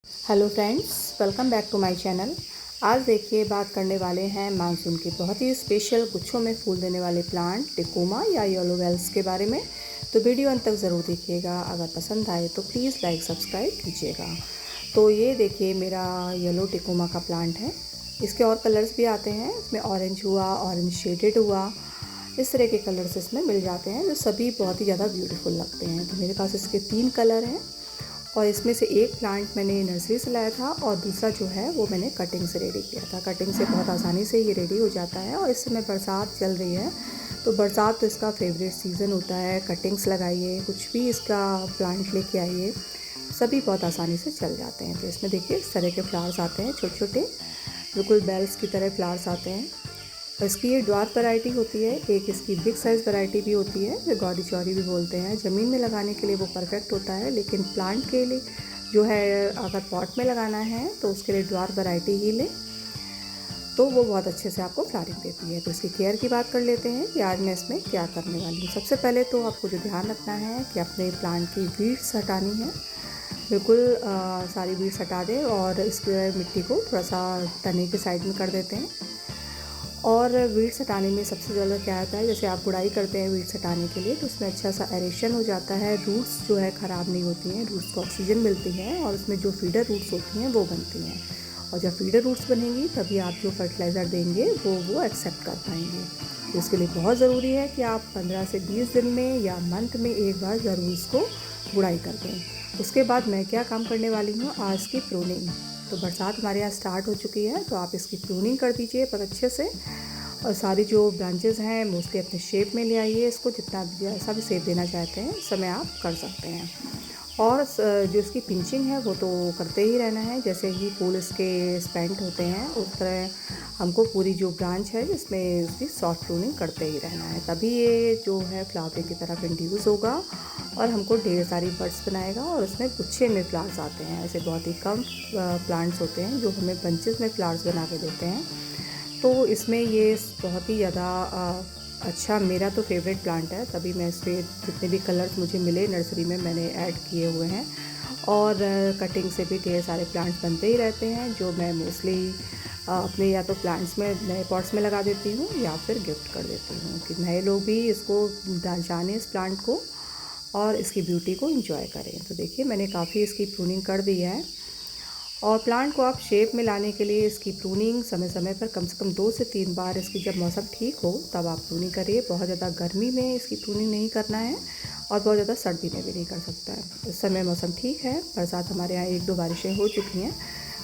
Hello friends, welcome back to my channel. आज देखिए बात करने वाले हैं मानसून के बहुत ही स्पेशल गुच्छों में फूल देने वाले प्लांट टेकोमा या येलो बेल्स के बारे में। तो वीडियो अंत तक ज़रूर देखिएगा। अगर पसंद आए तो प्लीज़ लाइक सब्सक्राइब कीजिएगा। तो ये देखिए मेरा येलो टेकोमा का प्लांट है। इसके और कलर्स भी आते हैं, इसमें ऑरेंज हुआ, ऑरेंज शेडेड हुआ, इस तरह के कलर्स इसमें मिल जाते हैं जो सभी बहुत ही ज़्यादा ब्यूटीफुल लगते हैं। तो मेरे पास इसके 3 कलर हैं और इसमें से एक प्लांट मैंने नर्सरी से लाया था और दूसरा जो है वो मैंने कटिंग से रेडी किया था। कटिंग से बहुत आसानी से ये रेडी हो जाता है और इस समय बरसात चल रही है तो बरसात तो इसका फेवरेट सीज़न होता है। कटिंग्स लगाइए, कुछ भी इसका प्लांट लेके आइए, सभी बहुत आसानी से चल जाते हैं। तो इसमें देखिए इस तरह के फ्लावर्स आते हैं, छोटे छोटे बिल्कुल बेल्स की तरह फ्लावर्स आते हैं। इसकी ये ड्वार्फ वैरायटी होती है, एक इसकी बिग साइज़ वैरायटी भी होती है जो गौरी चौरी भी बोलते हैं। ज़मीन में लगाने के लिए वो परफेक्ट होता है, लेकिन प्लांट के लिए जो है अगर पॉट में लगाना है तो उसके लिए ड्वार्फ वैरायटी ही लें, तो वो बहुत अच्छे से आपको फ्लावरिंग देती है। तो इसकी केयर की बात कर लेते हैं कि आज मैं इसमें क्या करने वाली हूँ। सबसे पहले तो आपको जो ध्यान रखना है कि अपने प्लांट की वीड्स हटानी है, बिल्कुल सारी वीड्स हटा दें और इसके मिट्टी को थोड़ा सा तने के साइड में कर देते हैं। और वीड्स हटाने में सबसे ज़्यादा क्या आता है, जैसे आप गुड़ाई करते हैं वीड्स हटाने के लिए तो उसमें अच्छा सा एरेशन हो जाता है, रूट्स जो है ख़राब नहीं होती हैं, रूट्स को ऑक्सीजन मिलती है और उसमें जो फीडर रूट्स होती हैं वो बनती हैं। और जब फीडर रूट्स बनेंगी तभी आप जो फर्टिलाइज़र देंगे वो एक्सेप्ट कर पाएंगे। तो इसके लिए बहुत ज़रूरी है कि आप 15 से 20 दिन में या मंथ में एक बार ज़रूर इसको गुड़ाई कर दें। उसके बाद मैं क्या काम करने वाली हूँ, आज की प्रूनिंग। तो बरसात हमारे यहाँ स्टार्ट हो चुकी है तो आप इसकी प्रूनिंग कर दीजिए पर अच्छे से, और सारी जो ब्रांचेस हैं मोस्टली अपने शेप में ले आइए। इसको जितना जैसा भी शेप देना चाहते हैं उस समय आप कर सकते हैं। और जो इसकी पिंचिंग है वो तो करते ही रहना है, जैसे ही फूल इसके स्पेंट होते हैं उस तरह हमको पूरी जो ब्रांच है इसमें उसकी सॉफ्ट प्रूनिंग करते ही रहना है, तभी ये जो है फ्लावरिंग की तरफ इंड्यूस होगा और हमको ढेर सारी बड्स बनाएगा और उसमें गुच्छे में फ्लावर्स आते हैं। ऐसे बहुत ही कम प्लांट्स होते हैं जो हमें बंचेस में फ्लावर्स बना के देते हैं। तो इसमें ये बहुत ही ज़्यादा अच्छा, मेरा तो फेवरेट प्लांट है, तभी मैं इस पर जितने भी कलर्स मुझे मिले नर्सरी में मैंने ऐड किए हुए हैं। और कटिंग से भी ढेर सारे प्लांट्स बनते ही रहते हैं जो मैं मोस्टली अपने या तो प्लांट्स में नए पॉट्स में लगा देती हूँ या फिर गिफ्ट कर देती हूँ कि नए लोग भी इसको जाने इस प्लांट को और इसकी ब्यूटी को एंजॉय करें। तो देखिए मैंने काफ़ी इसकी प्रूनिंग कर दी है। और प्लांट को आप शेप में लाने के लिए इसकी प्रूनिंग समय समय पर कम से कम 2 से 3 बार, इसकी जब मौसम ठीक हो तब आप प्रूनिंग करिए। बहुत ज़्यादा गर्मी में इसकी प्रूनिंग नहीं करना है और बहुत ज़्यादा सर्दी में भी नहीं कर सकता है। इस समय मौसम ठीक है, बरसात हमारे यहाँ 1-2 बारिशें हो चुकी हैं,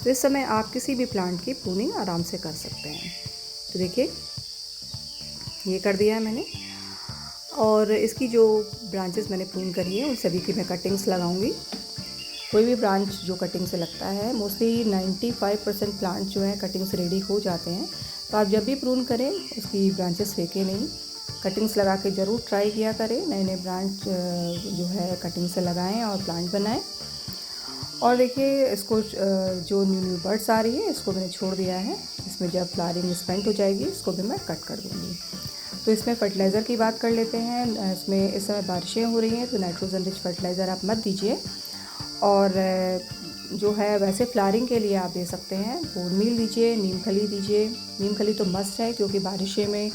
तो इस समय आप किसी भी प्लांट की प्रूनिंग आराम से कर सकते हैं। तो देखिए ये कर दिया है मैंने, और इसकी जो ब्रांचेस मैंने प्रून करी है उन सभी की मैं कटिंग्स लगाऊंगी। कोई भी ब्रांच जो कटिंग से लगता है, मोस्टली 95% प्लांट जो है कटिंग से रेडी हो जाते हैं। तो आप जब भी प्रून करें उसकी ब्रांचेस फेंकें नहीं, कटिंग्स लगा के ज़रूर ट्राई किया करें। नए नए ब्रांच जो है कटिंग से लगाएं और प्लांट बनाएं। और देखिए इसको जो न्यू बर्ड्स आ रही है इसको मैंने छोड़ दिया है, इसमें जब फ्लावरिंग स्पेंट हो जाएगी इसको भी मैं कट कर दूँगी। तो इसमें फर्टिलाइज़र की बात कर लेते हैं। इसमें इस समय बारिशें हो रही हैं तो नाइट्रोजन रिच फर्टिलाइज़र आप मत दीजिए। और जो है वैसे फ्लावरिंग के लिए आप दे सकते हैं बोन मील दीजिए, नीम खली दीजिए। नीम खली तो मस्ट है क्योंकि बारिशें में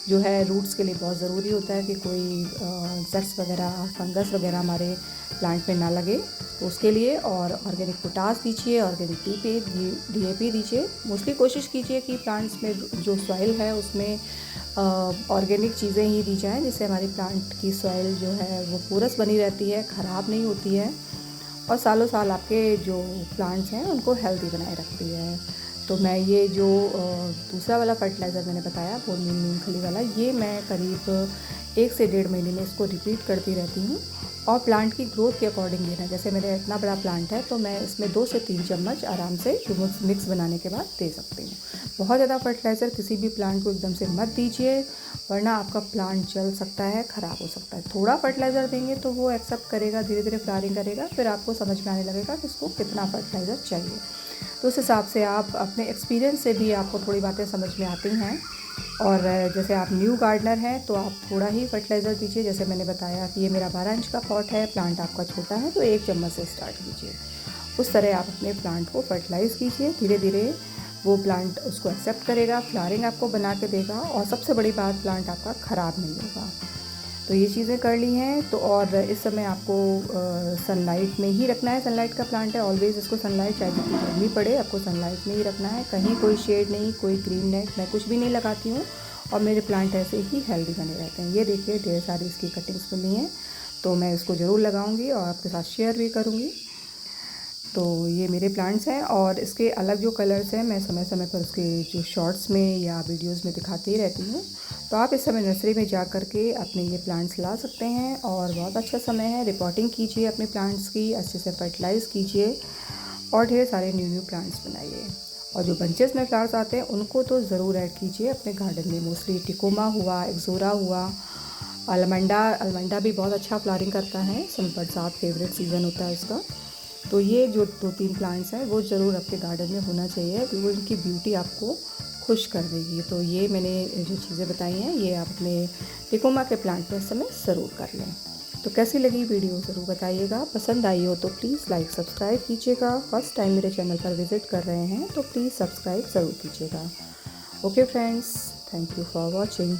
जो है रूट्स के लिए बहुत ज़रूरी होता है कि कोई जर्स वगैरह, फंगस वगैरह हमारे प्लांट में ना लगे, तो उसके लिए। और ऑर्गेनिक पोटास दीजिए, ऑर्गेनिक DAP दीजिए। मोस्टली कोशिश कीजिए कि प्लांट्स में जो सॉइल है उसमें ऑर्गेनिक चीज़ें ही दी जाएँ, जिससे हमारी प्लांट की सॉइल जो है वो पोरस बनी रहती है, ख़राब नहीं होती है और सालों साल आपके जो प्लांट्स हैं उनको हेल्दी बनाए रखती है। तो मैं ये जो दूसरा वाला फर्टिलाइज़र मैंने बताया वो नीम खली वाला, ये मैं करीब 1 से 1.5 महीने में इसको रिपीट करती रहती हूँ। और प्लांट की ग्रोथ के अकॉर्डिंग लेना, जैसे मेरा इतना बड़ा प्लांट है तो मैं इसमें 2 से 3 चम्मच आराम से ह्यूमस मिक्स बनाने के बाद दे सकती हूँ। बहुत ज़्यादा फर्टिलाइज़र किसी भी प्लांट को एकदम से मत दीजिए, वरना आपका प्लांट जल सकता है, ख़राब हो सकता है। थोड़ा फर्टिलाइज़र देंगे तो वो एक्सेप्ट करेगा, धीरे धीरे फ्लावरिंग करेगा, फिर आपको समझ में आने लगेगा कि इसको कितना फर्टिलाइज़र चाहिए। तो उस हिसाब से आप अपने एक्सपीरियंस से भी आपको थोड़ी बातें समझ में आती हैं। और जैसे आप न्यू गार्डनर हैं तो आप थोड़ा ही फर्टिलाइज़र दीजिए। जैसे मैंने बताया कि ये मेरा 12 इंच का पॉट है, प्लांट आपका छोटा है तो 1 चम्मच से स्टार्ट कीजिए। उस तरह आप अपने प्लांट को फर्टिलाइज़ कीजिए। धीरे धीरे वो प्लांट उसको एक्सेप्ट करेगा, फ्लावरिंग आपको बना के देगा और सबसे बड़ी बात, प्लांट आपका ख़राब नहीं होगा। तो ये चीज़ें कर ली हैं। तो और इस समय आपको सनलाइट में ही रखना है। सनलाइट का प्लांट है, ऑलवेज़ इसको सनलाइट, चाहे जितनी गर्मी पड़े, आपको सनलाइट में ही रखना है। कहीं कोई शेड नहीं, कोई ग्रीन नेट, मैं कुछ भी नहीं लगाती हूँ और मेरे प्लांट ऐसे ही हेल्दी बने रहते हैं। ये देखिए ढेर सारी इसकी कटिंग्स बनी हैं, तो मैं इसको ज़रूर लगाऊंगी और आपके साथ शेयर भी करूँगी। तो ये मेरे प्लांट्स हैं और इसके अलग जो कलर्स हैं मैं समय समय पर उसके जो शॉर्ट्स में या वीडियोस में दिखाती ही रहती हूँ। तो आप इस समय नर्सरी में जा कर के अपने ये प्लांट्स ला सकते हैं और बहुत अच्छा समय है। रिपोर्टिंग कीजिए अपने प्लांट्स की, अच्छे से फर्टिलाइज़ कीजिए और ढेर सारे न्यू प्लांट्स बनाइए। और जो बंचेस में फ्लावर्स आते हैं उनको तो ज़रूर ऐड कीजिए अपने गार्डन में। मोस्टली टिकोमा हुआ, एक्सोरा हुआ, अलमंडा भी बहुत अच्छा फ्लावरिंग करता है। बरसात फेवरेट सीज़न होता है उसका। तो ये जो 2-3 प्लांट्स हैं वो ज़रूर आपके गार्डन में होना चाहिए, क्योंकि वो इनकी ब्यूटी आपको खुश कर देगी। तो ये मैंने जो चीज़ें बताई हैं ये आप अपने टिकोमा के प्लांट में इस समय ज़रूर कर लें। तो कैसी लगी वीडियो ज़रूर बताइएगा। पसंद आई हो तो प्लीज़ लाइक सब्सक्राइब कीजिएगा। फर्स्ट टाइम मेरे चैनल पर विज़िट कर रहे हैं तो प्लीज़ सब्सक्राइब ज़रूर कीजिएगा। Okay friends, thank you for watching.